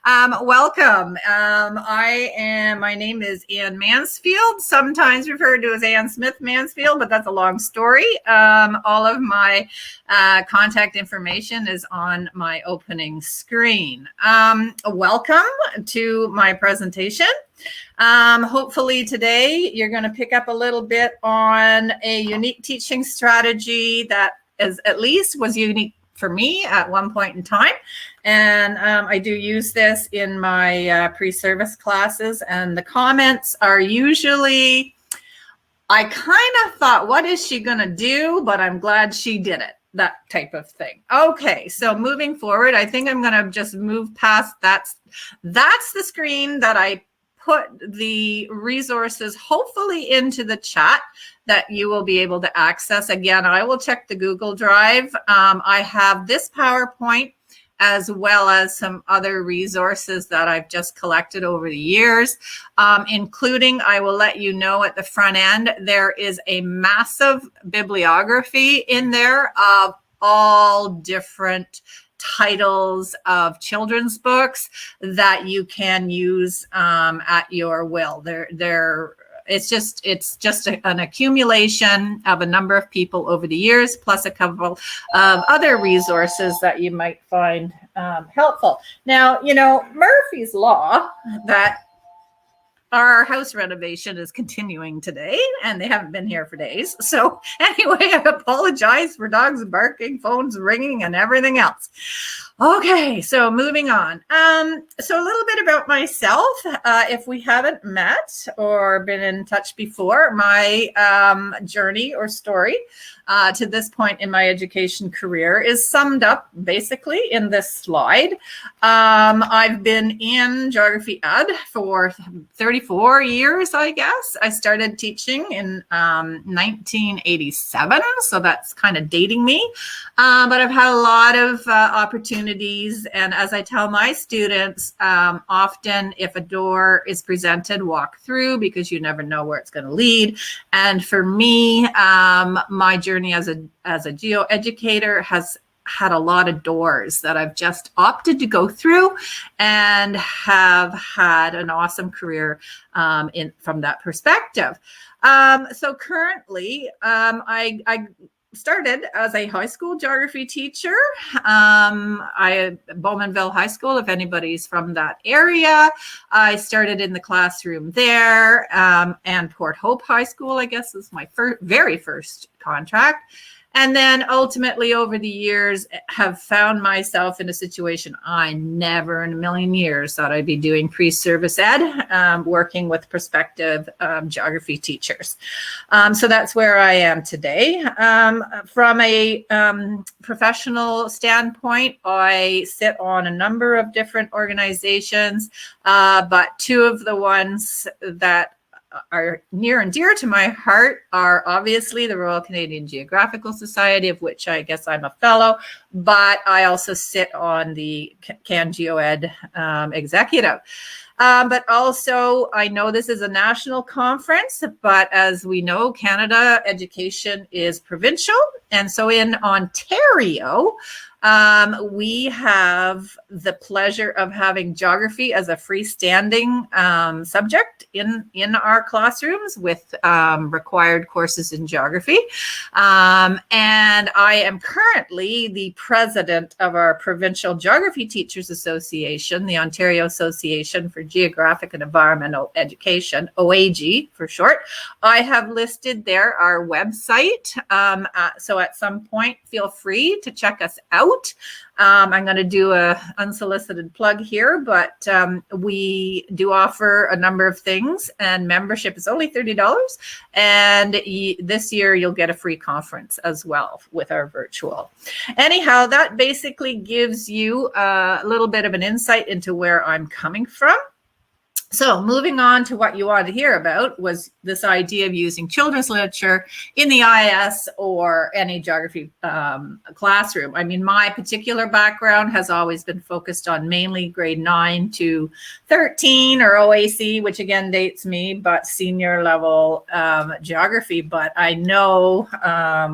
Welcome. My name is Ann Mansfield, sometimes referred to as Ann Smith Mansfield, but that's a long story. All of my contact information is on my opening screen. Welcome to my presentation. Hopefully today you're going to pick up a little bit on a unique teaching strategy that was unique for me at one point in time. And I do use this in my pre-service classes, and the comments are usually, I kind of thought, what is she going to do? But I'm glad she did it. That type of thing. Okay, so moving forward, I think I'm going to just move past that. That's the screen that I put the resources hopefully into the chat that you will be able to access. Again, I will check the Google Drive. I have this PowerPoint as well as some other resources that I've just collected over the years, including, I will let you know at the front end, there is a massive bibliography in there of all different titles of children's books that you can use at your will. It's just an accumulation of a number of people over the years, plus a couple of other resources that you might find helpful. Now, you know, Murphy's Law, that our house renovation is continuing today, and they haven't been here for days. So anyway, I apologize for dogs barking, phones ringing, and everything else. Okay, so moving on. So a little bit about myself. If we haven't met or been in touch before, my journey or story to this point in my education career is summed up basically in this slide. I've been in geography ed for 34 years, I guess. I started teaching in 1987, so that's kind of dating me. But I've had a lot of opportunities, and as I tell my students, often if a door is presented, walk through, because you never know where it's going to lead. And for me, my journey as a geo educator has had a lot of doors that I've just opted to go through, and have had an awesome career from that perspective. So currently, I started as a high school geography teacher. Bowmanville High School, if anybody's from that area. I started in the classroom there, and Port Hope High School, I guess, is my very first contract. And then ultimately over the years have found myself in a situation I never in a million years thought I'd be doing pre-service ed, working with prospective geography teachers. So that's where I am today. From a professional standpoint, I sit on a number of different organizations, but two of the ones that are near and dear to my heart are obviously the Royal Canadian Geographical Society, of which I guess I'm a fellow, but I also sit on the CanGeoEd executive. But also, I know this is a national conference, but as we know, Canada education is provincial. And so in Ontario, we have the pleasure of having geography as a freestanding subject in our classrooms with required courses in geography. And I am currently the president of our Provincial Geography Teachers Association, the Ontario Association for Geographic and Environmental Education, OAGEE for short. I have listed there our website. So at some point, feel free to check us out. I'm going to do a unsolicited plug here, but we do offer a number of things, and membership is only $30. And this year you'll get a free conference as well with our virtual. Anyhow, that basically gives you a little bit of an insight into where I'm coming from. So moving on to what you wanted to hear about was this idea of using children's literature in the IS or any geography classroom. I mean, my particular background has always been focused on mainly grade 9 to 13 or OAC, which again dates me, but senior level geography. But I know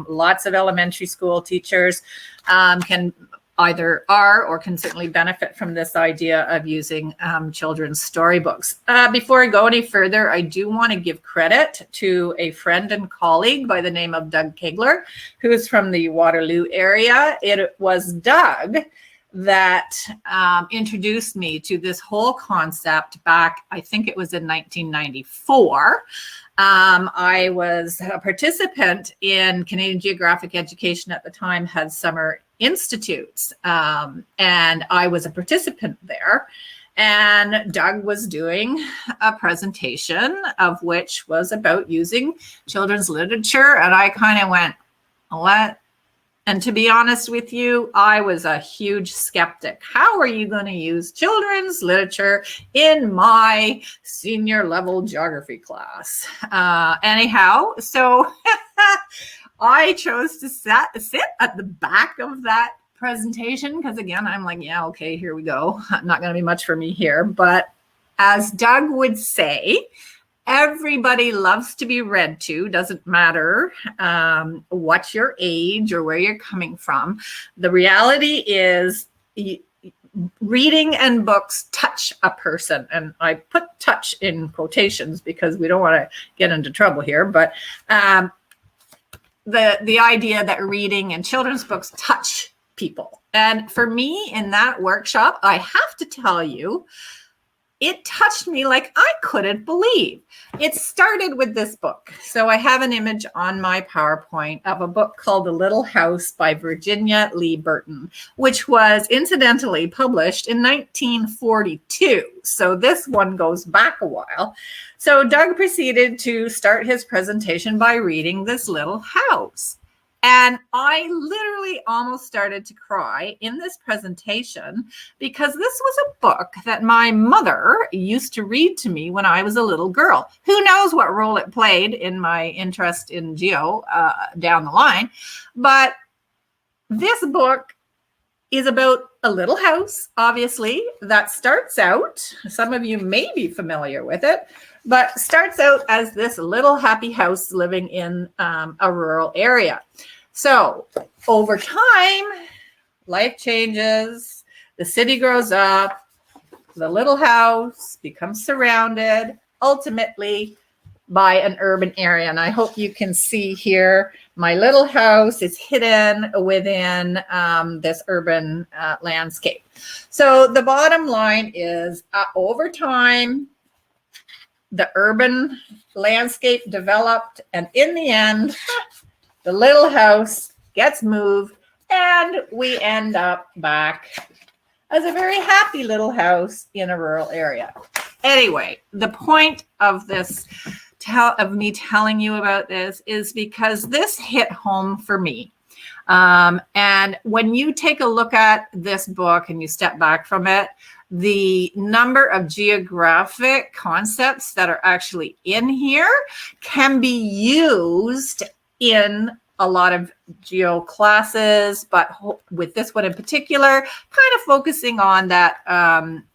lots of elementary school teachers can either are or can certainly benefit from this idea of using children's storybooks. Before I go any further, I do want to give credit to a friend and colleague by the name of Doug Kegler, who is from the Waterloo area. It was Doug that introduced me to this whole concept back, I think it was in 1994. I was a participant in Canadian Geographic Education at the time, had summer institutes, and I was a participant there. And Doug was doing a presentation of which was about using children's literature. And I kind of went, what? And to be honest with you, I was a huge skeptic. How are you going to use children's literature in my senior level geography class? Anyhow, so I chose to sit at the back of that presentation because, again, I'm like, yeah, okay, here we go. Not going to be much for me here. But as Doug would say, everybody loves to be read to. Doesn't matter what your age or where you're coming from. The reality is reading and books touch a person. And I put touch in quotations because we don't want to get into trouble here. But the idea that reading and children's books touch people. And for me in that workshop, I have to tell you, it touched me like I couldn't believe. It started with this book. So I have an image on my PowerPoint of a book called The Little House by Virginia Lee Burton, which was incidentally published in 1942. So this one goes back a while. So Doug proceeded to start his presentation by reading this little house. And I literally almost started to cry in this presentation because this was a book that my mother used to read to me when I was a little girl. Who knows what role it played in my interest in geo down the line. But this book is about a little house, obviously, that starts out, some of you may be familiar with it, but starts out as this little happy house living in a rural area. So over time, life changes, the city grows up, the little house becomes surrounded ultimately by an urban area. And I hope you can see here, my little house is hidden within this urban landscape. So the bottom line is over time, the urban landscape developed, and in the end, the little house gets moved and we end up back as a very happy little house in a rural area. Anyway, the point of this, of me telling you about this, is because this hit home for me. And when you take a look at this book and you step back from it, the number of geographic concepts that are actually in here can be used in a lot of geo classes, but with this one in particular, kind of focusing on that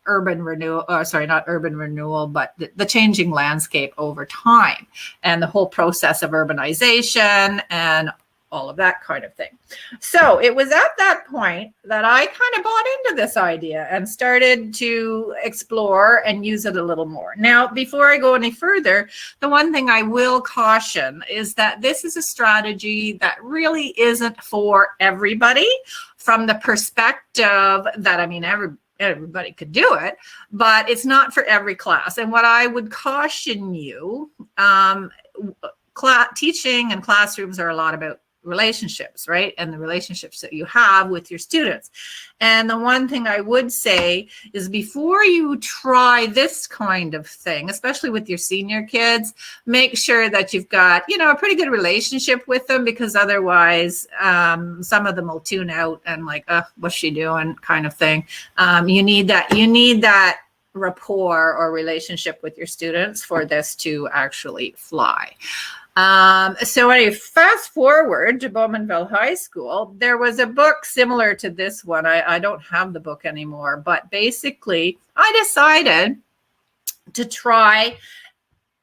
urban renewal, or sorry, not urban renewal, but the changing landscape over time and the whole process of urbanization and all of that kind of thing. So it was at that point that I kind of bought into this idea and started to explore and use it a little more. Now, before I go any further, the one thing I will caution is that this is a strategy that really isn't for everybody, from the perspective that, I mean, everybody could do it, but it's not for every class. And what I would caution you, teaching and classrooms are a lot about relationships, right? And the relationships that you have with your students. And the one thing I would say is, before you try this kind of thing, especially with your senior kids, make sure that you've got, you know, a pretty good relationship with them, because otherwise some of them will tune out and like, what's she doing kind of thing. You need that rapport or relationship with your students for this to actually fly. So anyway, fast forward to Bowmanville High School, there was a book similar to this one. I don't have the book anymore, but basically I decided to try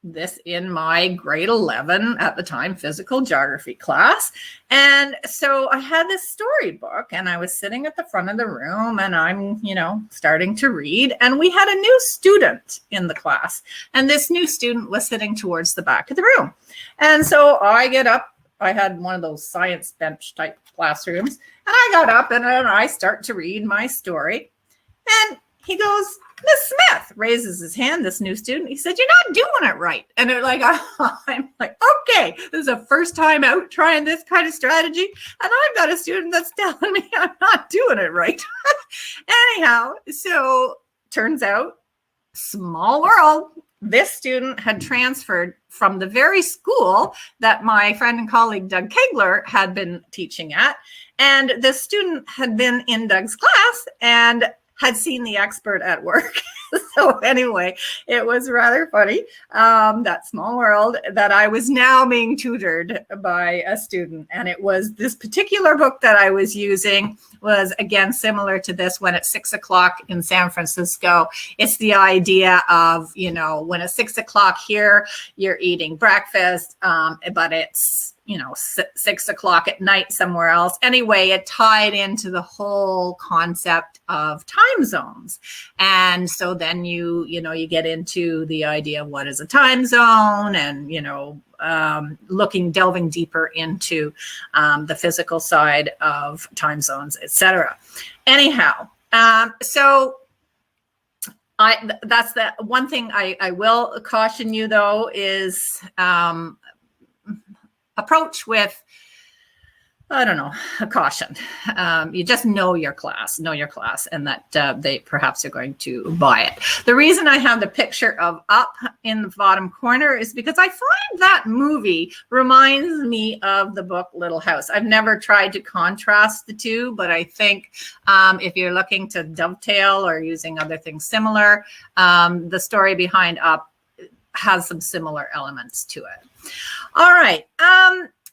this in my grade 11 at the time physical geography class. And so I had this storybook and I was sitting at the front of the room and I'm, starting to read. And we had a new student in the class. And this new student was sitting towards the back of the room. And so I get up. I had one of those science bench type classrooms. And I got up and I start to read my story. And he goes, Miss Smith, raises his hand, this new student. He said, "You're not doing it right." And I'm like, okay, this is the first time out trying this kind of strategy. And I've got a student that's telling me I'm not doing it right. Anyhow, so turns out, small world, this student had transferred from the very school that my friend and colleague Doug Kegler had been teaching at. And the student had been in Doug's class and had seen the expert at work. So anyway, it was rather funny, that small world, that I was now being tutored by a student. And it was this particular book that I was using was, again, similar to this when at 6 o'clock in San Francisco. It's the idea of, when it's 6 o'clock here, you're eating breakfast, but it's 6 o'clock at night somewhere else. Anyway, it tied into the whole concept of time zones. And so then you get into the idea of what is a time zone and, delving deeper into the physical side of time zones, etc. Anyhow, so that's the one thing I will caution you, though, is approach with, a caution. You just know your class, and that they perhaps are going to buy it. The reason I have the picture of Up in the bottom corner is because I find that movie reminds me of the book Little House. I've never tried to contrast the two, but I think if you're looking to dovetail or using other things similar, the story behind Up has some similar elements to it. All right.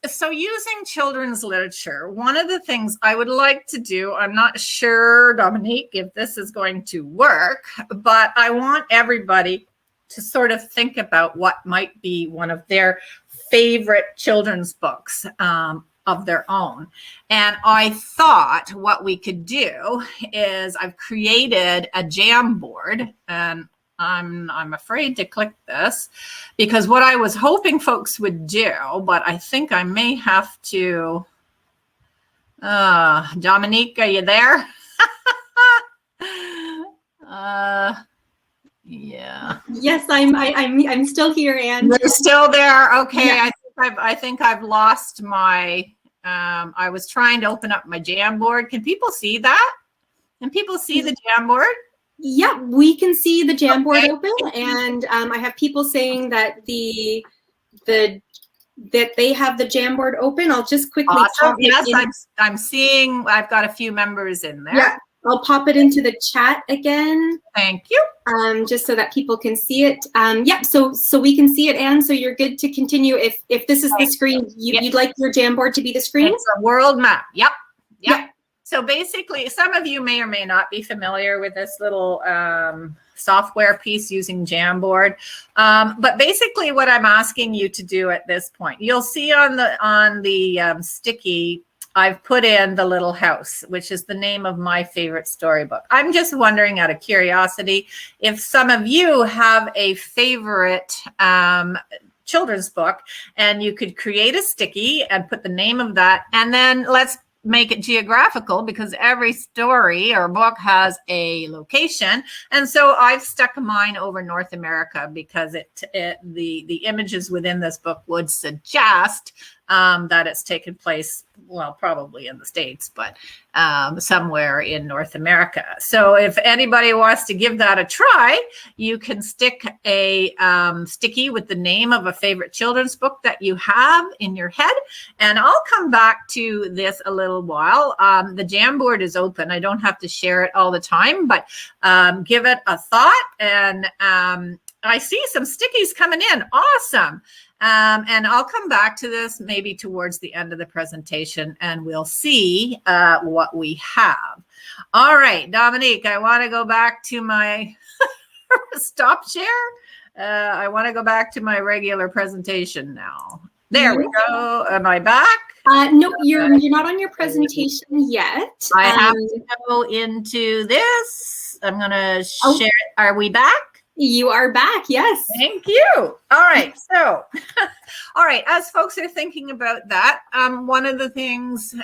So using children's literature, one of the things I would like to do, I'm not sure, Dominique, if this is going to work, but I want everybody to sort of think about what might be one of their favorite children's books of their own. And I thought what we could do is I've created a Jamboard, and I'm afraid to click this because what I was hoping folks would do, but I think I may have to. Dominique, are you there? Yeah. Yes, I'm still here, Anne. You're still there. Okay. Yes. I think I've lost my. I was trying to open up my Jamboard. Can people see that? Can people see the Jamboard? Yeah, we can see the Jamboard open, and I have people saying that that they have the Jamboard open. I'll just quickly pop it. Yes, I'm seeing. I've got a few members in there. Yeah, I'll pop it into the chat again. Thank you. Just so that people can see it. Yeah, so we can see it, Anne. So you're good to continue. If this is the screen, you'd like your Jamboard to be the screen. It's a world map. Yep. So basically, some of you may or may not be familiar with this little software piece using Jamboard. But basically what I'm asking you to do at this point, you'll see on the sticky, I've put in The Little House, which is the name of my favorite storybook. I'm just wondering, out of curiosity, if some of you have a favorite children's book, and you could create a sticky and put the name of that, and then let's make it geographical, because every story or book has a location. And so I've stuck mine over North America because the images within this book would suggest that it's taken place, well, probably in the States, but somewhere in North America. So if anybody wants to give that a try, you can stick a sticky with the name of a favorite children's book that you have in your head. And I'll come back to this a little while. The Jamboard is open. I don't have to share it all the time, but give it a thought. And I see some stickies coming in. Awesome. And I'll come back to this maybe towards the end of the presentation, and we'll see what we have. All right, Dominique, I want to go back to my stop share. I want to go back to my regular presentation now. There we go. Am I back? No, you're not on your presentation yet. I have to go into this. I'm going to share it. Are we back? You are back, yes. Thank you. All right. So, all right. As folks are thinking about that, one of the things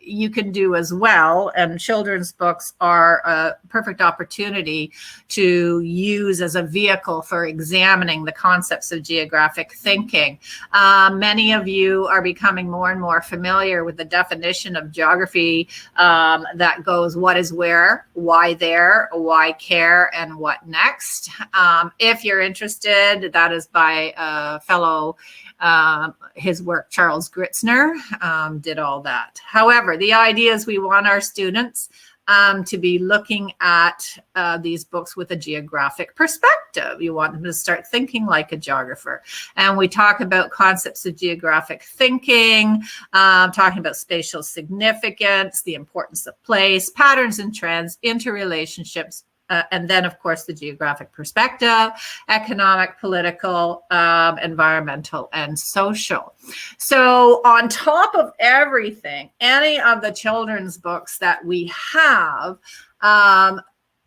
you can do as well, and children's books are a perfect opportunity to use as a vehicle for examining the concepts of geographic thinking. Many of you are becoming more and more familiar with the definition of geography that goes what is where, why there, why care, and what next. If you're interested, that is by a fellow, his work, Charles Gritzner, did all that. However, the idea is we want our students to be looking at these books with a geographic perspective. You want them to start thinking like a geographer. And we talk about concepts of geographic thinking, talking about spatial significance, the importance of place, patterns and trends, interrelationships, and then, of course, the geographic perspective, economic, political, environmental, and social. So on top of everything, any of the children's books that we have,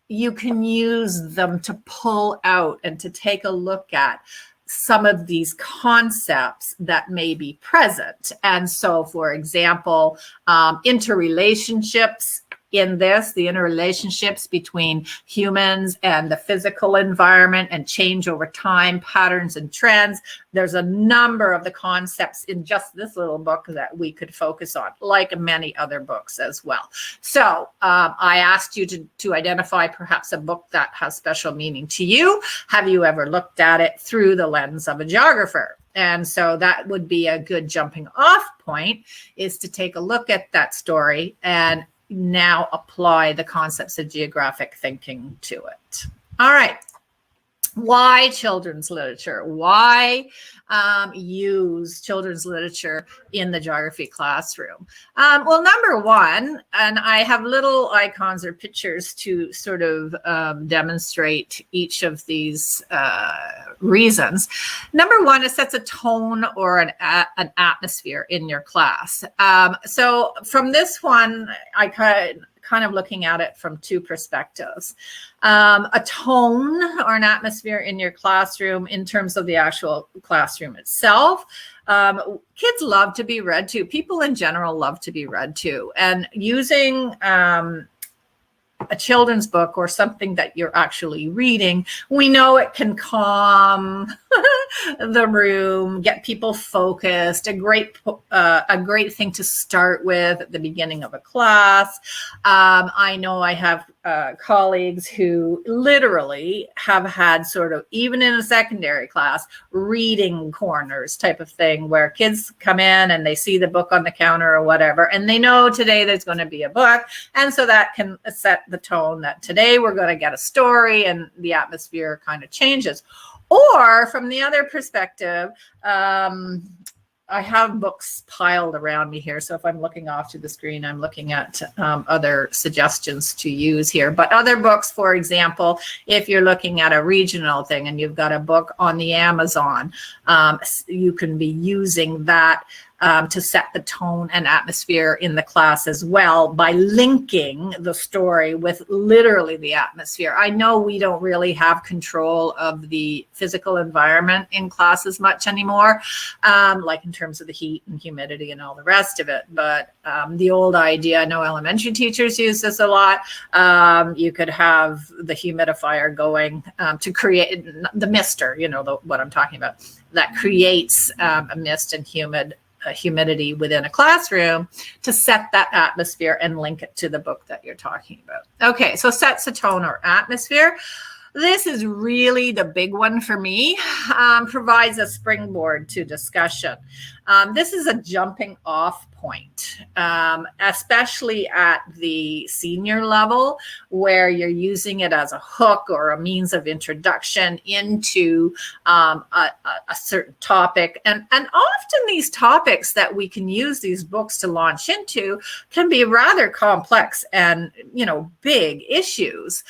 you can use them to pull out and to take a look at some of these concepts that may be present. And so, for example, interrelationships. In this, the interrelationships between humans and the physical environment and change over time, patterns and trends. There's a number of the concepts in just this little book that we could focus on, like many other books as well. So I asked you to identify perhaps a book that has special meaning to you. Have you ever looked at it through the lens of a geographer? And so that would be a good jumping off point, is to take a look at that story and now apply the concepts of geographic thinking to it. All right. Why children's literature? Why use children's literature in the geography classroom? Well, number one, and I have little icons or pictures to sort of demonstrate each of these reasons. Number one, it sets a tone or an atmosphere in your class. So from this one, I kind of looking at it from two perspectives. A tone or an atmosphere in your classroom in terms of the actual classroom itself. Kids love to be read to. People in general love to be read to. And using a children's book or something that you're actually reading, we know it can calm the room, get people focused, a great thing to start with at the beginning of a class. I know I have colleagues who literally have had sort of, even in a secondary class, reading corners type of thing where kids come in and they see the book on the counter or whatever, and they know today there's going to be a book. And so that can set the tone that today we're going to get a story, and the atmosphere kind of changes. Or from the other perspective, I have books piled around me here. So if I'm looking off to the screen, I'm looking at other suggestions to use here. But other books, for example, if you're looking at a regional thing and you've got a book on the Amazon, you can be using that to set the tone and atmosphere in the class as well by linking the story with literally the atmosphere. I know we don't really have control of the physical environment in class as much anymore, like in terms of the heat and humidity and all the rest of it. But the old idea, I know elementary teachers use this a lot. You could have the humidifier going to create the mister, you know, what I'm talking about, that creates a mist and humidity within a classroom to set that atmosphere and link it to the book that you're talking about. Okay, so sets a tone or atmosphere. This is really the big one for me, provides a springboard to discussion. This is a jumping off point, especially at the senior level, where you're using it as a hook or a means of introduction into a certain topic. And often these topics that we can use these books to launch into can be rather complex and, big issues.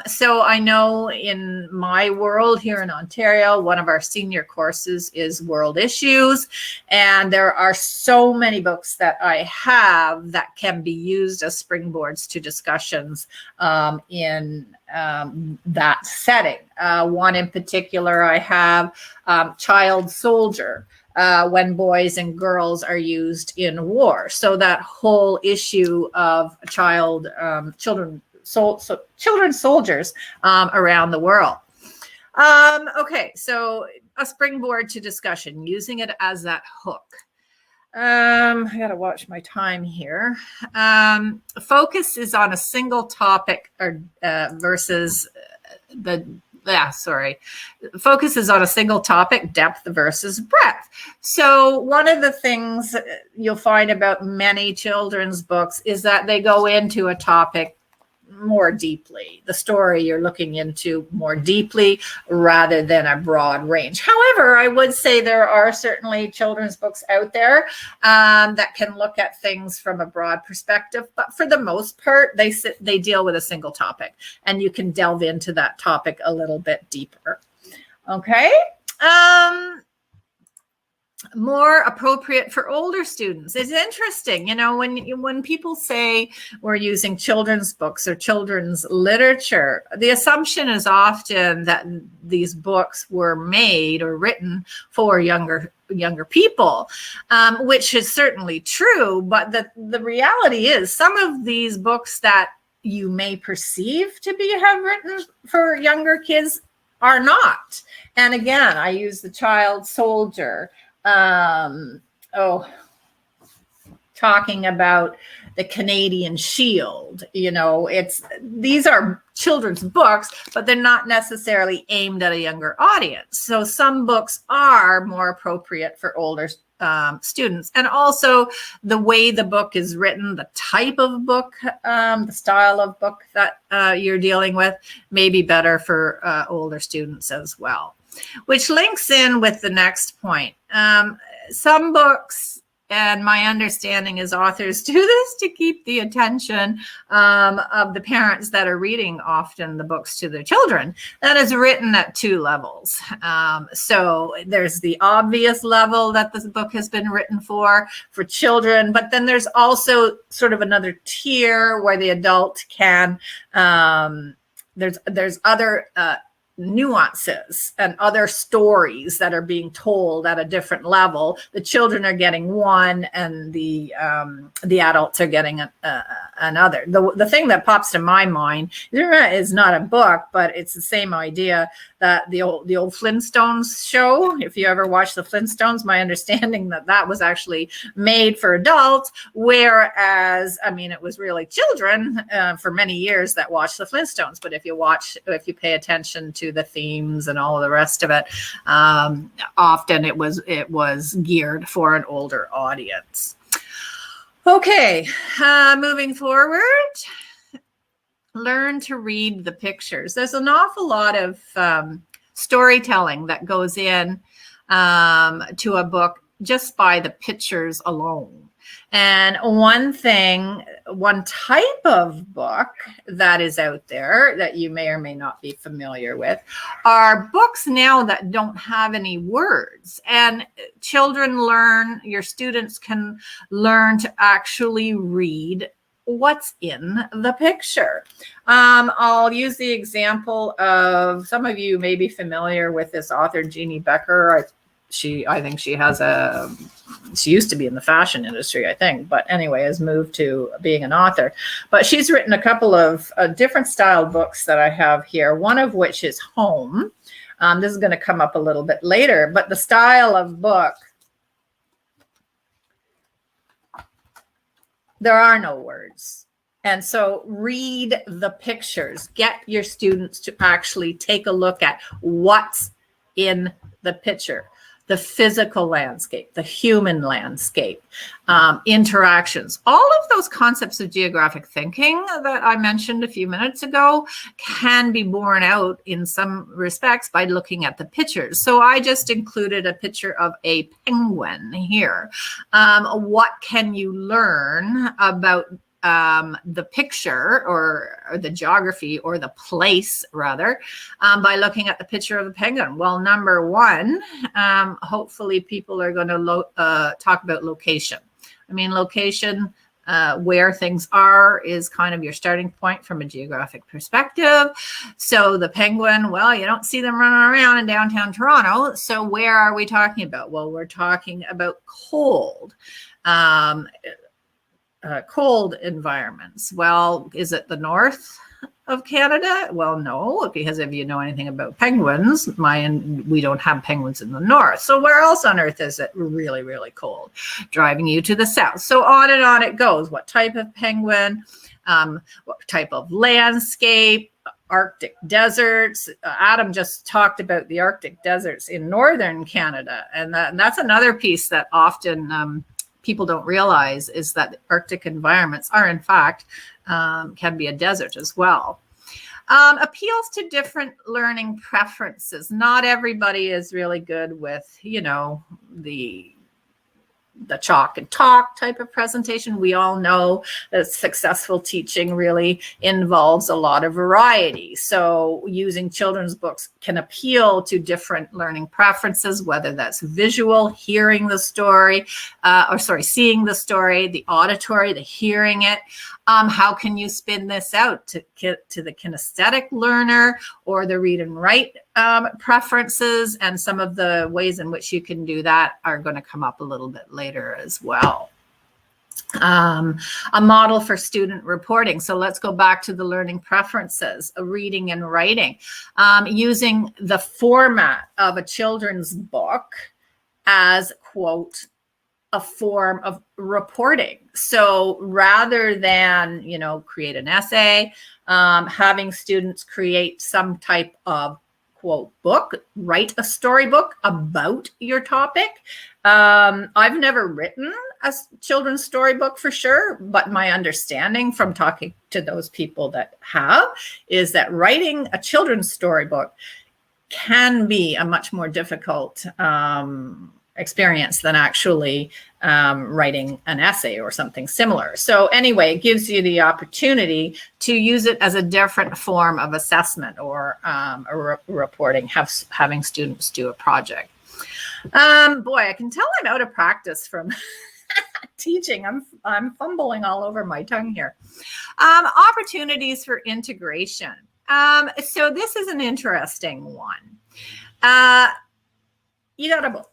So I know in my world here in Ontario, one of our senior courses is World Issues. And there are so many books that I have that can be used as springboards to discussions in that setting. One in particular I have, Child Soldier, when boys and girls are used in war. So that whole issue of children soldiers around the world. Okay, so a springboard to discussion, using it as that hook. I gotta watch my time here. Focus is on a single topic versus focus is on a single topic, depth versus breadth. So one of the things you'll find about many children's books is that they go into a topic more deeply, the story you're looking into more deeply rather than a broad range. However, I would say there are certainly children's books out there that can look at things from a broad perspective, but for the most part, they deal with a single topic, and you can delve into that topic a little bit deeper. Okay. More appropriate for older students. It's interesting, when people say we're using children's books or children's literature, the assumption is often that these books were made or written for younger people, which is certainly true. But the reality is some of these books that you may perceive to have written for younger kids are not. And again, I use the Child Soldier. Talking about the Canadian Shield, these are children's books, but they're not necessarily aimed at a younger audience. So some books are more appropriate for older students, and also the way the book is written, the type of book, the style of book that you're dealing with may be better for older students as well. Which links in with the next point. Some books, and my understanding is authors do this to keep the attention of the parents that are reading often the books to their children. That is written at two levels. So there's the obvious level that this book has been written for children, but then there's also sort of another tier where the adult can, there's other nuances and other stories that are being told at a different level. The children are getting one, and the adults are getting another. The thing that pops to my mind is not a book, but it's the same idea that the old Flintstones show. If you ever watched the Flintstones, my understanding that was actually made for adults, whereas it was really children for many years that watched the Flintstones. But if you pay attention to the themes and all of the rest of it, often it was geared for an older audience. Okay, moving forward, learn to read the pictures. There's an awful lot of storytelling that goes in to a book just by the pictures alone. And one type of book that is out there that you may or may not be familiar with are books now that don't have any words. And your students can learn to actually read what's in the picture. I'll use the example of, some of you may be familiar with this author, Jeannie Becker. I think she used to be in the fashion industry, I think, but anyway, has moved to being an author. But she's written a couple of different style books that I have here, one of which is Home. This is going to come up a little bit later, but the style of book, there are no words. And so read the pictures. Get your students to actually take a look at what's in the picture. the physical landscape, the human landscape, interactions. All of those concepts of geographic thinking that I mentioned a few minutes ago can be borne out in some respects by looking at the pictures. So I just included a picture of a penguin here. What can you learn about the picture or the geography or the place rather by looking at the picture of the penguin? Well, number one, hopefully people are going to talk about location. I mean, location, where things are is kind of your starting point from a geographic perspective. So the penguin, well, you don't see them running around in downtown Toronto. So where are we talking about? Well, we're talking about cold. Cold environments. Well, is it the north of Canada? Well, no, because if you know anything about penguins, we don't have penguins in the north. So where else on earth is it really, really cold? Driving you to the south. So on and on it goes. What type of penguin? What type of landscape? Arctic deserts. Adam just talked about the Arctic deserts in northern Canada. And that's another piece that often people don't realize, is that Arctic environments are in fact can be a desert as well. Appeals to different learning preferences. Not everybody is really good with, you know, the chalk and talk type of presentation. We all know that successful teaching really involves a lot of variety. So using children's books can appeal to different learning preferences, whether that's visual, hearing the story, seeing the story, the auditory, the hearing it. How can you spin this out to the kinesthetic learner or the read and write preferences? And some of the ways in which you can do that are going to come up a little bit later as well. A model for student reporting. So let's go back to the learning preferences, reading and writing, using the format of a children's book as, quote, a form of reporting. So rather than, you know, create an essay, having students create some type of, quote, book, write a storybook about your topic. I've never written a children's storybook for sure, but my understanding from talking to those people that have is that writing a children's storybook can be a much more difficult experience than actually writing an essay or something similar. So anyway, it gives you the opportunity to use it as a different form of assessment or reporting, having students do a project. Boy, I can tell I'm out of practice from teaching. I'm fumbling all over my tongue here. Opportunities for integration. So this is an interesting one. You got a book.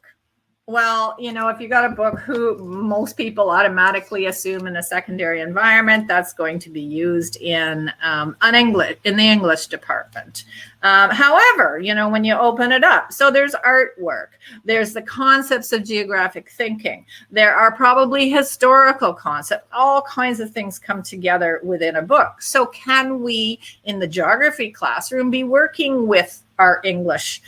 Well, you know, if you got a book, most people automatically assume in a secondary environment, that's going to be used in the English department. However, you know, when you open it up, so there's artwork, there's the concepts of geographic thinking, there are probably historical concepts, all kinds of things come together within a book. So can we, in the geography classroom, be working with our English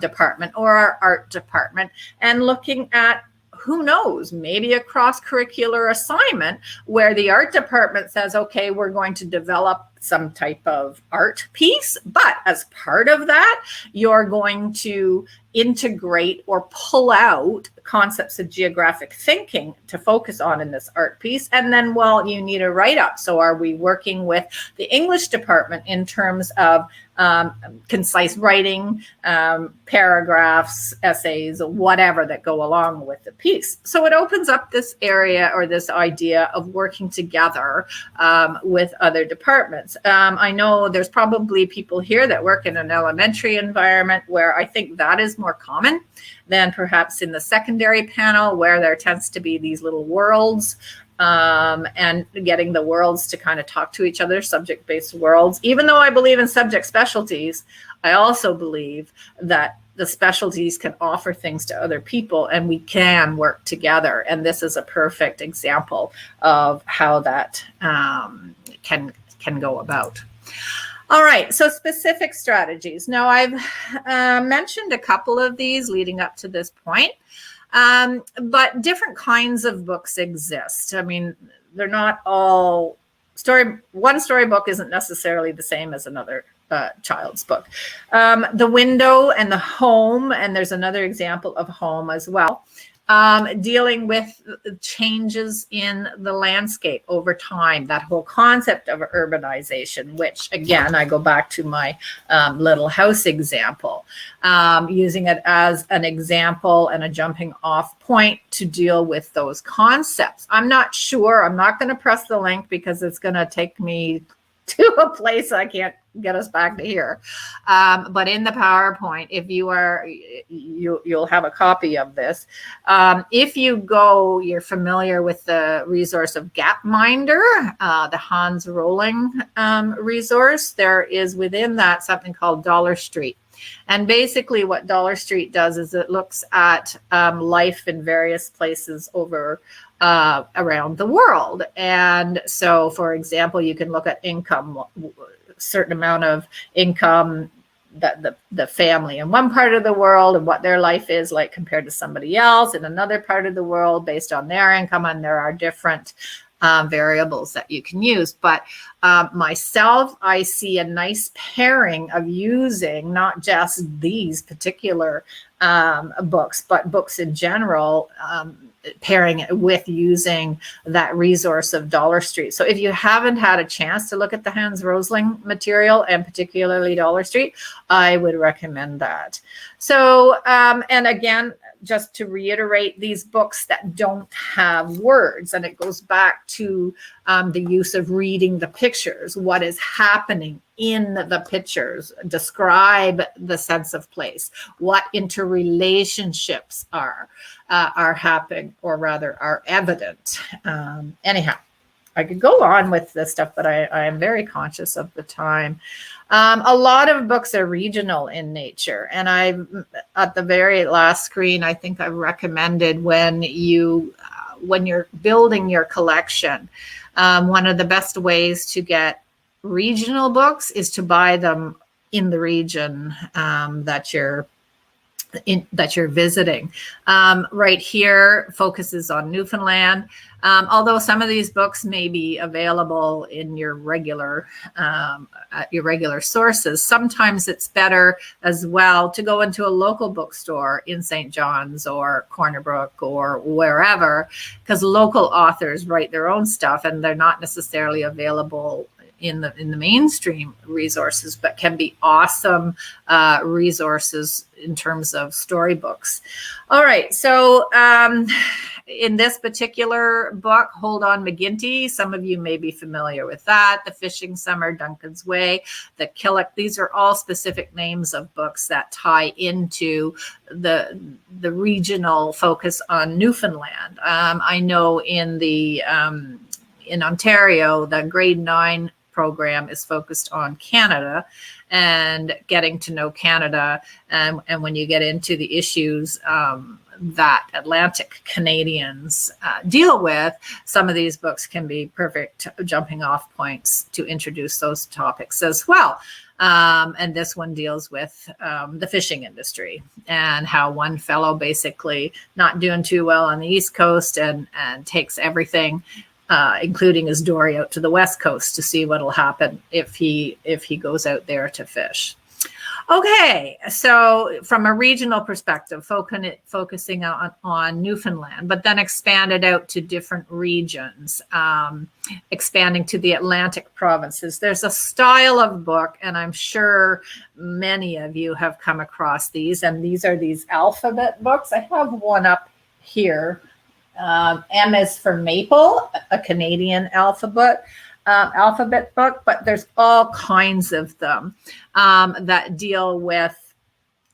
department or our art department and looking at, who knows, maybe a cross-curricular assignment where the art department says, okay, we're going to develop some type of art piece, but as part of that, you're going to integrate or pull out concepts of geographic thinking to focus on in this art piece. And then, well, you need a write-up. So are we working with the English department in terms of concise writing, paragraphs, essays, whatever that go along with the piece? So it opens up this area or this idea of working together with other departments. I know there's probably people here that work in an elementary environment where I think that is more common than perhaps in the secondary panel, where there tends to be these little worlds, and getting the worlds to kind of talk to each other, subject-based worlds. Even though I believe in subject specialties, I also believe that the specialties can offer things to other people and we can work together. And this is a perfect example of how that can go about. All right, so specific strategies. Now, I've mentioned a couple of these leading up to this point, but different kinds of books exist. I mean, they're not all one storybook isn't necessarily the same as another child's book. The window and the home, and there's another example of home as well. Dealing with changes in the landscape over time, that whole concept of urbanization, which again, I go back to my little house example, using it as an example and a jumping off point to deal with those concepts. I'm not sure, I'm not going to press the link because it's going to take me to a place I can't get us back to here. But in the PowerPoint, if you are, you'll have a copy of this. If you go, you're familiar with the resource of Gapminder, the Hans Rowling resource. There is within that something called Dollar Street. And basically what Dollar Street does is it looks at life in various places over around the world. And so, for example, you can look at income, a certain amount of income that the family in one part of the world and what their life is like compared to somebody else in another part of the world based on their income. And there are different variables that you can use. But myself, I see a nice pairing of using not just these particular books, but books in general, pairing it with using that resource of Dollar Street. So if you haven't had a chance to look at the Hans Rowling material and particularly Dollar Street, I would recommend that. So, and again, just to reiterate, these books that don't have words, and it goes back to the use of reading the pictures, what is happening in the pictures, describe the sense of place, what interrelationships are happening, or rather are evident. Anyhow, I could go on with this stuff, but I am very conscious of the time. A lot of books are regional in nature, and at the very last screen, I think I've recommended when you're building your collection, one of the best ways to get regional books is to buy them in the region that you're visiting. Right here focuses on Newfoundland. Although some of these books may be available in your regular sources, sometimes it's better as well to go into a local bookstore in St. John's or Corner Brook or wherever, because local authors write their own stuff and they're not necessarily available in the mainstream resources, but can be awesome resources in terms of storybooks. All right, so in this particular book, Hold On McGinty, some of you may be familiar with that. The Fishing Summer, Duncan's Way, The Killick. These are all specific names of books that tie into the regional focus on Newfoundland. I know in Ontario, the grade 9 program is focused on Canada and getting to know Canada. And when you get into the issues that Atlantic Canadians deal with, some of these books can be perfect jumping off points to introduce those topics as well. And this one deals with the fishing industry and how one fellow basically not doing too well on the East Coast and takes everything, including his dory, out to the West Coast to see what'll happen if he goes out there to fish. Okay, so from a regional perspective, focusing on Newfoundland, but then expanded out to different regions, expanding to the Atlantic provinces. There's a style of book, and I'm sure many of you have come across these, and these are these alphabet books. I have one up here. M is for Maple, a Canadian alphabet book, but there's all kinds of them that deal with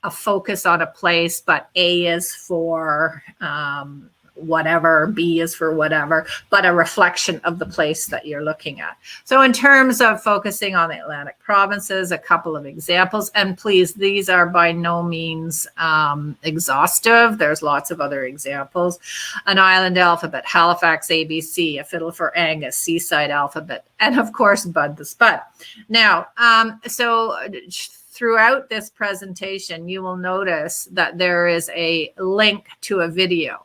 a focus on a place, but A is for whatever, B is for whatever, but a reflection of the place that you're looking at. So in terms of focusing on the Atlantic provinces, a couple of examples, and please, these are by no means exhaustive. There's lots of other examples. An island alphabet, Halifax ABC, a fiddle for Angus, Seaside alphabet, and of course, Bud the Spud. Now, so throughout this presentation, you will notice that there is a link to a video.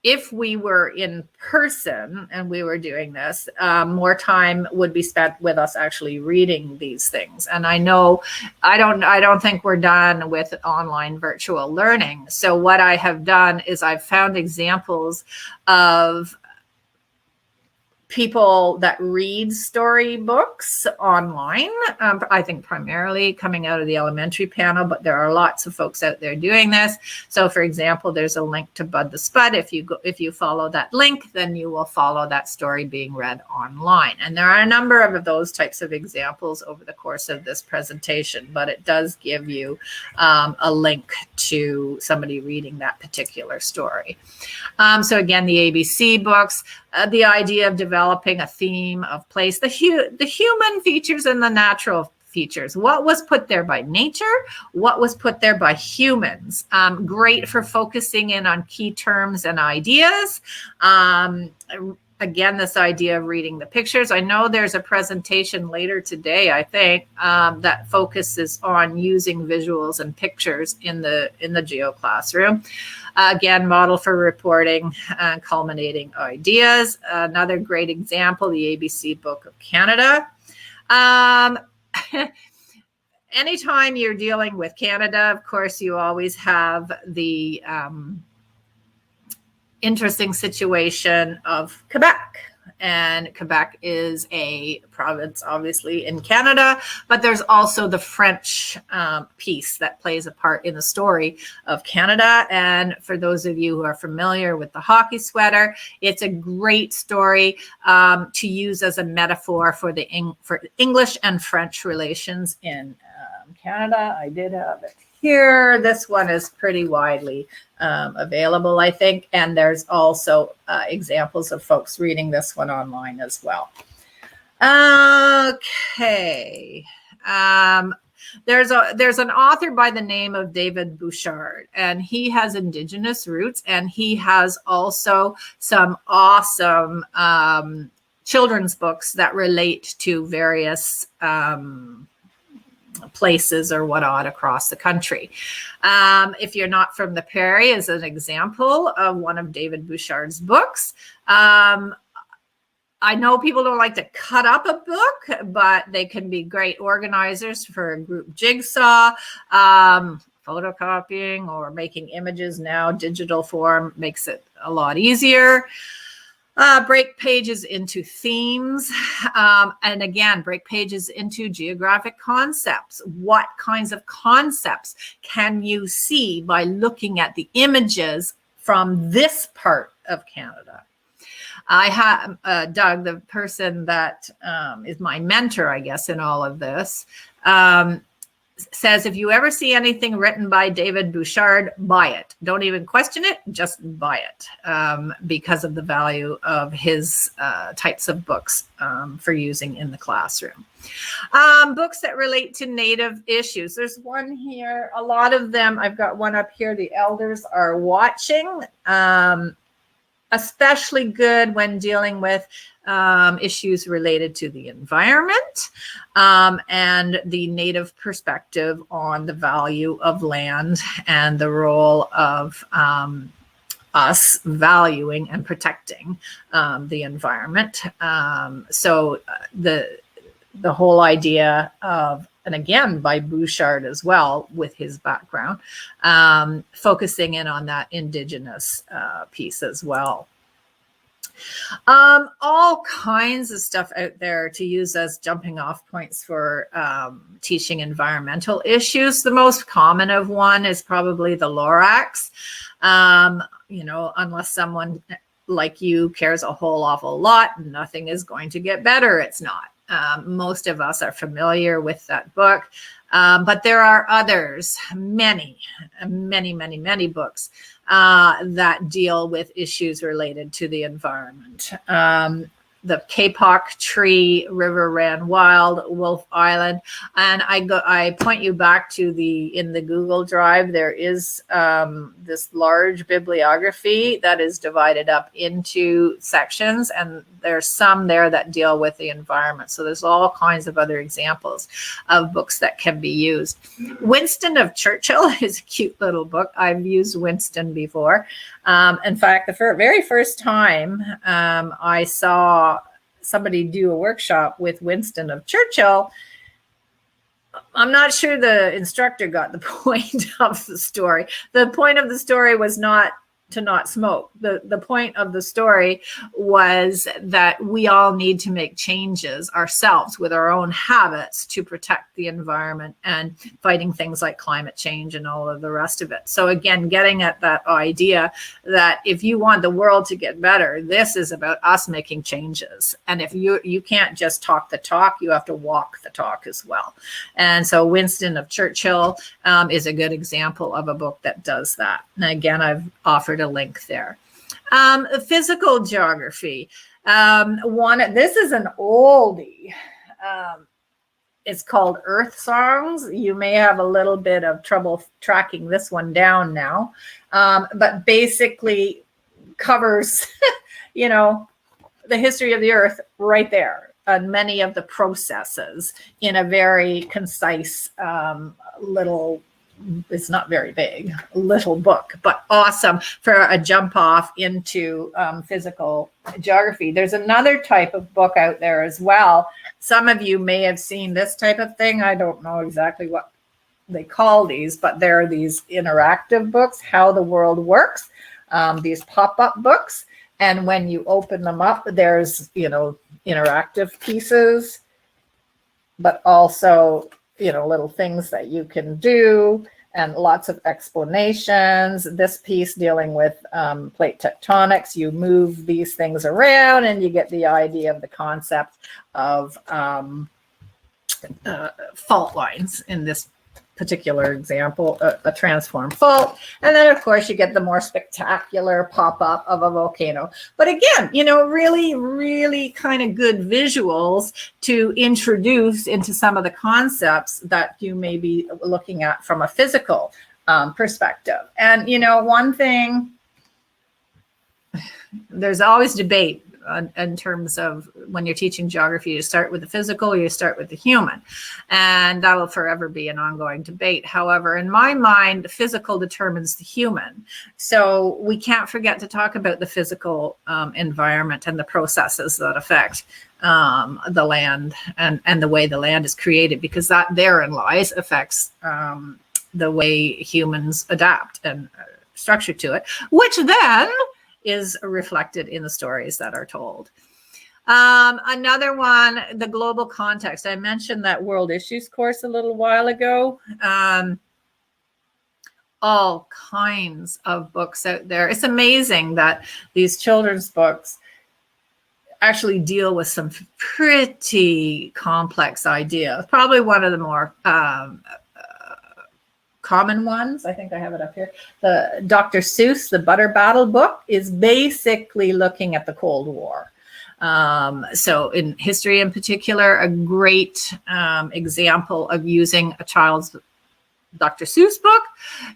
If we were in person and we were doing this, more time would be spent with us actually reading these things. And I know I don't think we're done with online virtual learning. So what I have done is I've found examples of people that read storybooks online, I think primarily coming out of the elementary panel, but there are lots of folks out there doing this. So for example, there's a link to Bud the Spud. If you follow that link, then you will follow that story being read online. And there are a number of those types of examples over the course of this presentation, but it does give you a link to somebody reading that particular story. So again, the ABC books, the idea of developing a theme of place, the human features and the natural features. What was put there by nature? What was put there by humans? Great for focusing in on key terms and ideas. Again, this idea of reading the pictures. I know there's a presentation later today, I think, that focuses on using visuals and pictures in the geo classroom. Again, model for reporting, culminating ideas. Another great example, the ABC Book of Canada. Anytime you're dealing with Canada, of course, you always have the interesting situation of Quebec. And Quebec is a province, obviously, in Canada, but there's also the French piece that plays a part in the story of Canada. And for those of you who are familiar with the hockey sweater, it's a great story to use as a metaphor for for English and French relations in Canada. I did have it here. This one is pretty widely available, I think, and there's also examples of folks reading this one online as well. Okay. There's an author by the name of David Bouchard, and he has Indigenous roots, and he has also some awesome children's books that relate to various places or whatnot across the country. If you're not from the prairie, as an example of one of David Bouchard's books. I know people don't like to cut up a book, but they can be great organizers for a group jigsaw. Photocopying or making images now, digital form makes it a lot easier. Break pages into themes, and again, break pages into geographic concepts. What kinds of concepts can you see by looking at the images from this part of Canada? I have Doug, the person that is my mentor, I guess, in all of this, says, if you ever see anything written by David Bouchard, buy it. Don't even question it, just buy it, because of the value of his types of books for using in the classroom. Books that relate to Native issues. There's one here, a lot of them. I've got one up here, The Elders Are Watching. Especially good when dealing with issues related to the environment and the Native perspective on the value of land and the role of us valuing and protecting the environment. So the whole idea of, and again, by Bouchard as well, with his background, focusing in on that Indigenous piece as well. All kinds of stuff out there to use as jumping off points for teaching environmental issues. The most common of one is probably the Lorax. You know, unless someone like you cares a whole awful lot, nothing is going to get better. It's not. Most of us are familiar with that book, but there are others, many books. that deal with issues related to the environment. The Kapok Tree River Ran Wild, Wolf Island, and I point you back to in the Google Drive. There is this large bibliography that is divided up into sections, and there's some there that deal with the environment. So there's all kinds of other examples of books that can be used. Winston of Churchill is a cute little book. I've used Winston before. In fact, the very first time I saw somebody do a workshop with Winston of Churchill, I'm not sure the instructor got the point of the story. The point of the story was not to not smoke. The point of the story was that we all need to make changes ourselves with our own habits to protect the environment and fighting things like climate change and all of the rest of it. So again, getting at that idea that if you want the world to get better, this is about us making changes. And if you can't just talk the talk, you have to walk the talk as well. And so Winston of Churchill is a good example of a book that does that. And again, I've offered a link there. Physical geography. This is an oldie. It's called Earth Songs. You may have a little bit of trouble tracking this one down now, but basically covers, the history of the Earth right there, and many of the processes in a very concise little. It's not very big, little book, but awesome for a jump off into physical geography. There's another type of book out there as well. Some of you may have seen this type of thing. I don't know exactly what they call these, but there are these interactive books, How the World Works, these pop-up books. And when you open them up, there's, interactive pieces, but also little things that you can do and lots of explanations. This piece dealing with plate tectonics, you move these things around and you get the idea of the concept of fault lines in this particular example, a transform fault. And then of course you get the more spectacular pop-up of a volcano. But again, really, really kind of good visuals to introduce into some of the concepts that you may be looking at from a physical perspective. And one thing, there's always debate in terms of when you're teaching geography, you start with the physical, you start with the human, and that will forever be an ongoing debate. However, in my mind, the physical determines the human. So we can't forget to talk about the physical environment and the processes that affect the land and the way the land is created, because that therein lies affects the way humans adapt and structure to it, which then is reflected in the stories that are told. Another one, the global context. I mentioned that world issues course a little while ago. All kinds of books out there. It's amazing that these children's books actually deal with some pretty complex ideas. Probably one of the more common ones. I think I have it up here. The Dr. Seuss, The Butter Battle book, is basically looking at the Cold War. So in history in particular, a great example of using a child's Dr. Seuss book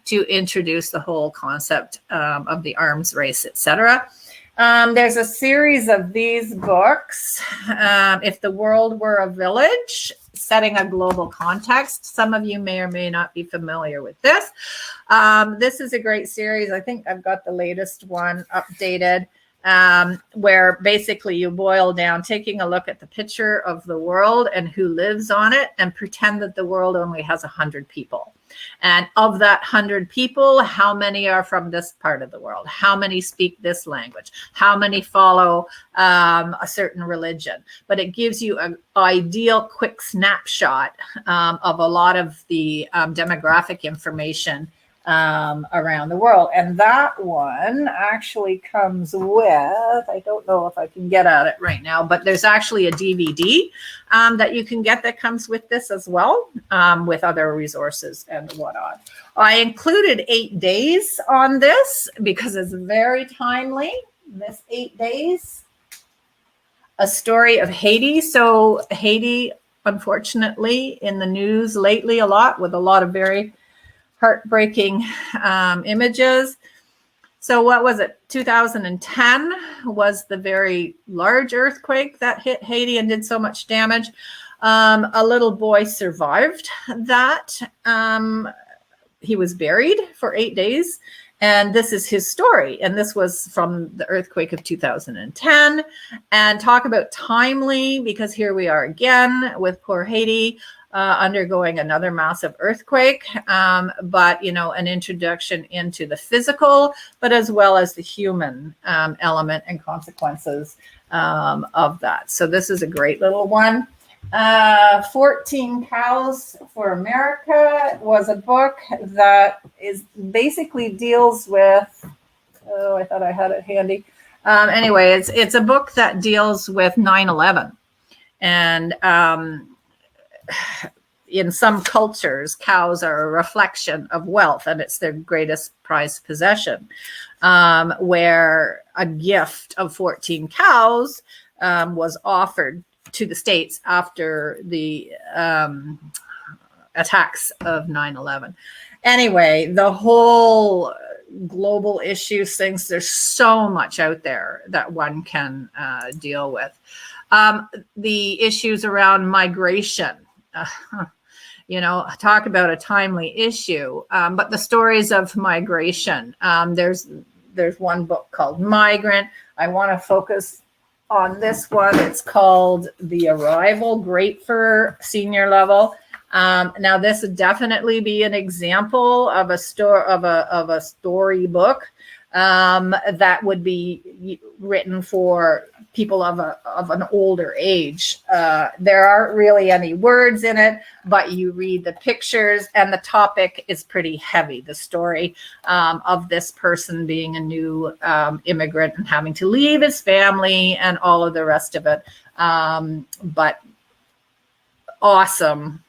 to introduce the whole concept of the arms race, etc. There's a series of these books. If the World Were a Village, setting a global context. Some of you may or may not be familiar with this. This is a great series. I think I've got the latest one updated, where basically you boil down taking a look at the picture of the world and who lives on it, and pretend that the world only has 100 people. And of that 100 people, how many are from this part of the world? How many speak this language? How many follow a certain religion? But it gives you an ideal quick snapshot of a lot of the demographic information around the world. And that one actually comes with, I don't know if I can get at it right now, but there's actually a DVD that you can get that comes with this as well, with other resources and whatnot. I included 8 days on this because it's very timely. This 8 days, a story of Haiti. So Haiti, unfortunately, in the news lately a lot, with a lot of very heartbreaking images. So what was it? 2010 was the very large earthquake that hit Haiti and did so much damage. A little boy survived that. He was buried for 8 days. And this is his story. And this was from the earthquake of 2010. And talk about timely, because here we are again with poor Haiti undergoing another massive earthquake. But, you know, an introduction into the physical, but as well as the human element and consequences of that. So this is a great little one. 14 Cows for America was a book that is basically deals with, oh, I thought I had it handy. Anyway, it's a book that deals with 9/11. And in some cultures, cows are a reflection of wealth and it's their greatest prized possession, where a gift of 14 cows was offered to the States after the attacks of 9/11. Anyway, the whole global issues things, there's so much out there that one can deal with. The issues around migration, you know, talk about a timely issue, but the stories of migration, there's one book called Migrant. I want to focus on this one. It's called The Arrival, great for senior level. Now this would definitely be an example of a storybook that would be written for people of an older age. There aren't really any words in it, but you read the pictures and the topic is pretty heavy. The story of this person being a new immigrant and having to leave his family and all of the rest of it. But awesome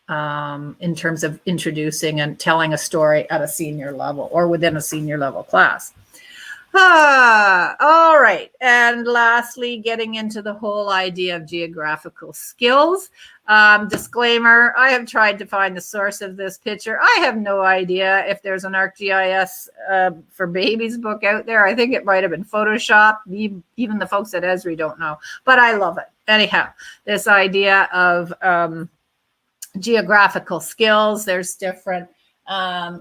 in terms of introducing and telling a story at a senior level or within a senior level class. All right. And lastly, getting into the whole idea of geographical skills. Disclaimer, I have tried to find the source of this picture. I have no idea if there's an ArcGIS for Babies book out there. I think it might have been Photoshop. Even the folks at Esri don't know, but I love it. Anyhow, this idea of geographical skills, there's different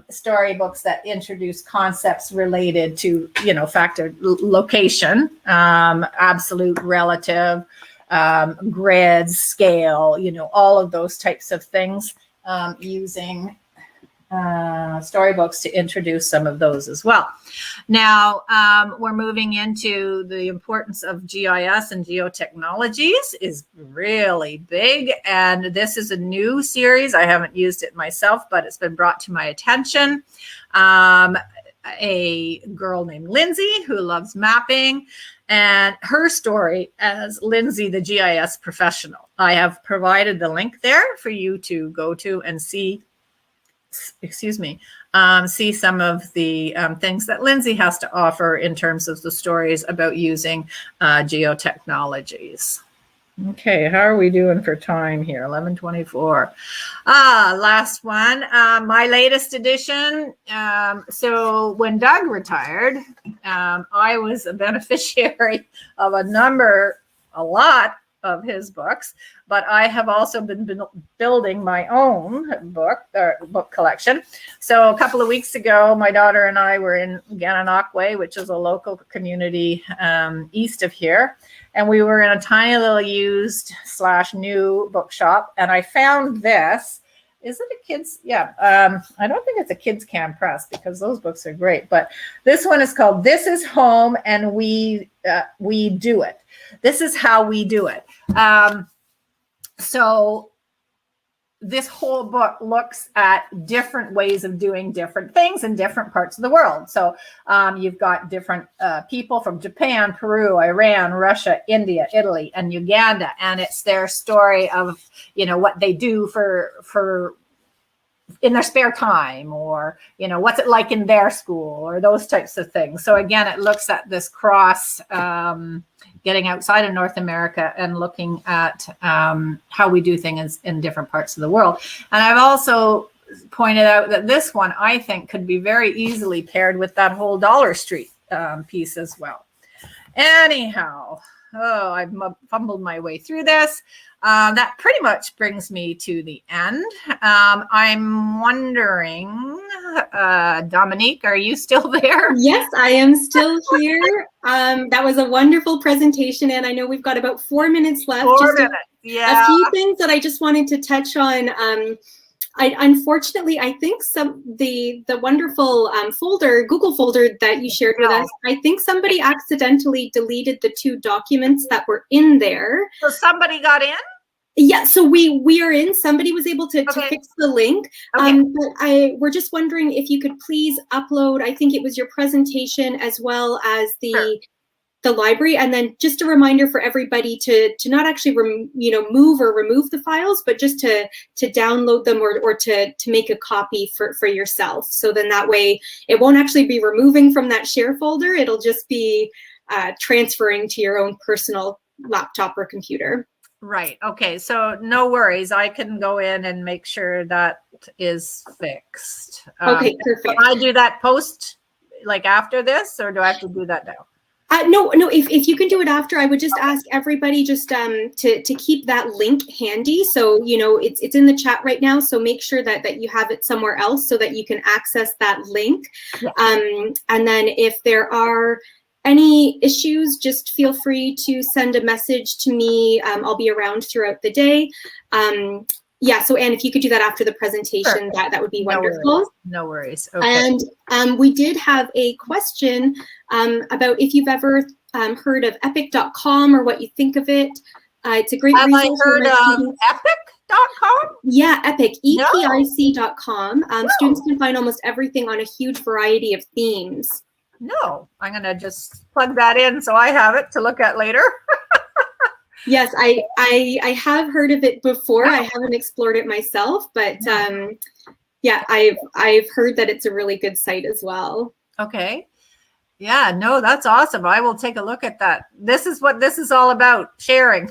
storybooks that introduce concepts related to, you know, factor location, absolute, relative, grids, scale, you know, all of those types of things, using storybooks to introduce some of those as well. Now, we're moving into the importance of GIS and geotechnologies is really big. And this is a new series. I haven't used it myself, but it's been brought to my attention. A girl named Lindsay who loves mapping and her story as Lindsay, the GIS professional. I have provided the link there for you to go to and see see some of the things that Lindsay has to offer in terms of the stories about using geotechnologies. Okay, how are we doing for time here? 11:24. Last one, my latest edition. So when Doug retired, I was a beneficiary of a lot of his books, but I have also been building my own book collection. So a couple of weeks ago, my daughter and I were in Gananoque, which is a local community east of here. And we were in a tiny little used / new bookshop. And I found this. Is it a kid's? Yeah. I don't think it's a kids can press because those books are great. But this one is called This is Home and We Do It. This is how we do it. So this whole book looks at different ways of doing different things in different parts of the world. So you've got different people from Japan, Peru, Iran, Russia, India, Italy, and Uganda. And it's their story of, you know, what they do for in their spare time, or, you know, what's it like in their school, or those types of things. So again, it looks at this cross getting outside of North America and looking at how we do things in different parts of the world. And I've also pointed out that this one, I think, could be very easily paired with that whole Dollar Street piece as well. Anyhow, I've fumbled my way through this. That pretty much brings me to the end. I'm wondering, Dominique, are you still there? Yes, I am still here. That was a wonderful presentation, and I know we've got about 4 minutes left. 4 minutes, yeah. A few things that I just wanted to touch on. Unfortunately, I think the wonderful Google folder that you shared with us, I think somebody accidentally deleted the 2 documents that were in there. So somebody got in? Yeah, so we are in. Somebody was able to fix the link. Okay. But we're just wondering if you could please upload, I think it was your presentation as well as the library, and then just a reminder for everybody to not actually move or remove the files, but just to download them or to make a copy for yourself. So then that way it won't actually be removing from that share folder. It'll just be transferring to your own personal laptop or computer. Right. Okay. So no worries. I can go in and make sure that is fixed. Okay, perfect. Can I do that post, like after this, or do I have to do that now? No. If you can do it after, I would just ask everybody just to keep that link handy. So, you know, it's in the chat right now. So make sure that you have it somewhere else so that you can access that link. Yeah. And then if there are any issues, just feel free to send a message to me. I'll be around throughout the day. Yeah, so Anne, if you could do that after the presentation, that would be wonderful. No worries. Okay. And we did have a question about if you've ever heard of epic.com or what you think of it. It's a great resource. Have I heard of epic.com? Yeah, Epic, EPIC.com. Students can find almost everything on a huge variety of themes. No, I'm going to just plug that in so I have it to look at later. Yes, I have heard of it before. I haven't explored it myself, but yeah, I've heard that it's a really good site as well. Okay. Yeah, no, that's awesome. I will take a look at that. This is what this is all about, sharing.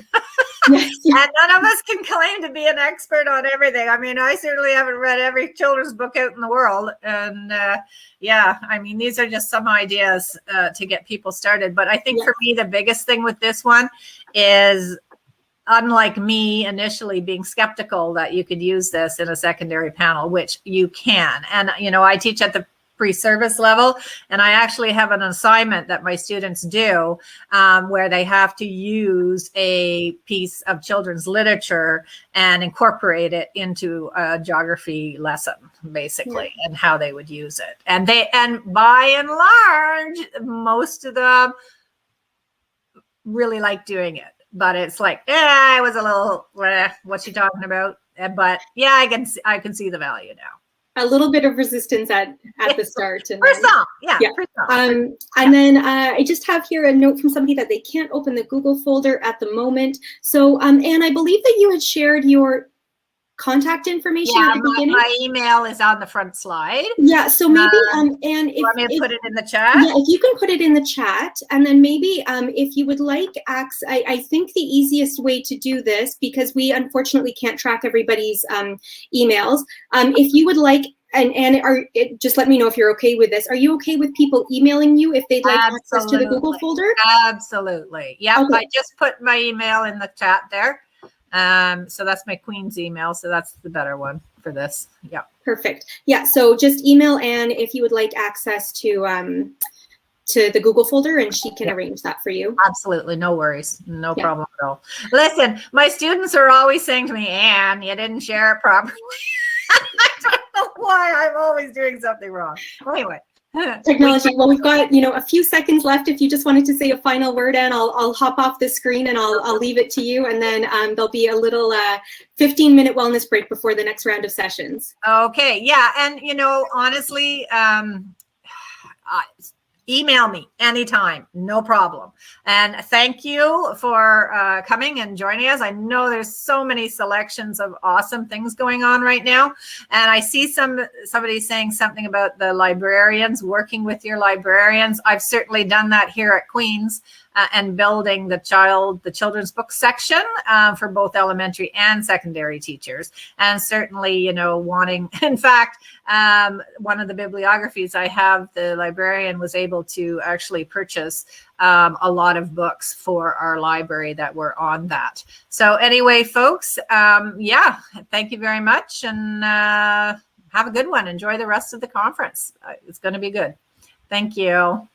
Yes, and none of us can claim to be an expert on everything. I mean, I certainly haven't read every children's book out in the world. And yeah, I mean, these are just some ideas to get people started. But I think for me, the biggest thing with this one is, unlike me initially being skeptical that you could use this in a secondary panel, which you can. And, you know, I teach at the pre-service level, and I actually have an assignment that my students do where they have to use a piece of children's literature and incorporate it into a geography lesson, basically, and how they would use it. And by and large, most of them really like doing it. But it's like, I was a little, what's she talking about? But yeah, I can see the value now. A little bit of resistance at the start. And for some, yeah. For some. And then I just have here a note from somebody that they can't open the Google folder at the moment. So, Anne, I believe that you had shared your contact information at the beginning. My email is on the front slide. Yeah, so maybe, Anne, if want me to put it in the chat? Yeah, if you can put it in the chat, and then maybe if you would like, I think the easiest way to do this, because we unfortunately can't track everybody's emails, if you would like, and just let me know if you're okay with this. Are you okay with people emailing you if they'd like access to the Google folder? Absolutely. Yeah, okay. I just put my email in the chat there. So that's my Queen's email. So that's the better one for this. Yeah. Perfect. Yeah. So just email Anne if you would like access to the Google folder, and she can arrange that for you. Absolutely. No worries. No problem at all. Listen, my students are always saying to me, Anne, you didn't share it properly. I don't know why. I'm always doing something wrong. Anyway. Technology. Well, we've got, you know, a few seconds left. If you just wanted to say a final word, and I'll hop off the screen and I'll leave it to you. And then there'll be a little 15-minute wellness break before the next round of sessions. Okay. Yeah. And, you know, honestly, email me anytime, no problem. And thank you for coming and joining us. I know there's so many selections of awesome things going on right now. And I see somebody saying something about the librarians, working with your librarians. I've certainly done that here at Queen's. And building the children's book section for both elementary and secondary teachers. And certainly, you know, wanting, in fact, one of the bibliographies I have, the librarian was able to actually purchase a lot of books for our library that were on that. So anyway, folks, yeah, thank you very much, and have a good one. Enjoy the rest of the conference. It's going to be good. Thank you.